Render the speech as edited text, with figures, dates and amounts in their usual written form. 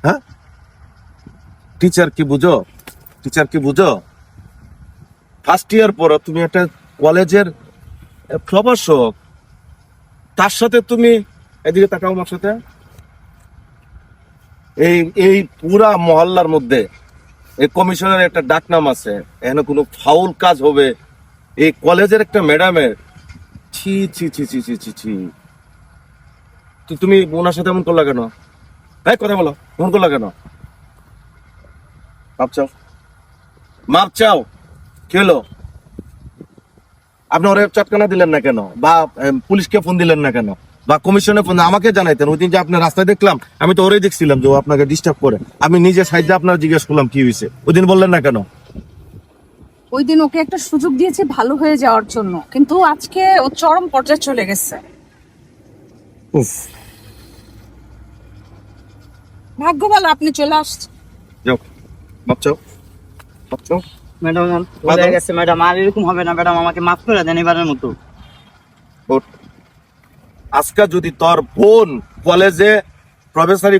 হ্যাঁ, টিচার কি বুঝো? টিচার কি বুঝো? ফার্স্ট ইয়ার পড়ো, তুমি একটা কলেজের প্রভাষক, তার সাথে তুমি এদিকে তাকাও আমার সাথে। এই এই পুরা মহল্লার মধ্যে এই কমিশনের একটা ডাকনাম আছে, এখানে কোনো ফাউল কাজ হবে এই কলেজের একটা ম্যাডামের, ছি ছি ছি ছি ছি ছি ছি। তো তুমি ওনার সাথে এমন করলা কেন? হ্যাঁ, কথা বলো, এমন করলা কেন? মাপ চাও, মাপ চাও। কি হলো? আপনি ওরে চটকানা দিলেন না কেন, বা পুলিশকে ফোন দিলেন না কেন, বা কমিশনে ফোন আমাকে জানাইতেন? ওই দিন যে আপনার রাস্তায় দেখলাম, আমি তো ওরেই দেখছিলাম যে ও আপনাকে ডিস্টার্ব করে। আমি নিজে সাইডে আপনার জিজ্ঞেস করলাম কি হয়েছে, ওই দিন বললেন না কেন? ওই দিন ওকে একটা সুযোগ দিয়েছি ভালো হয়ে যাওয়ার জন্য, কিন্তু আজকে ও চরম পর্যায়ে চলে গেছে। উফ, ভাগ্য ভালো আপনি চলে আসছেন। যাও, মাপ চাও, মাপ চাও। ম্যাডাম ভুলে গেছে ম্যাডাম, আর এরকম হবে না ম্যাডাম, আমাকে মাফ করে দেন এবারের মতো। ওঠ। আজকে যদি তোর বোন কলেজে প্রফেসরি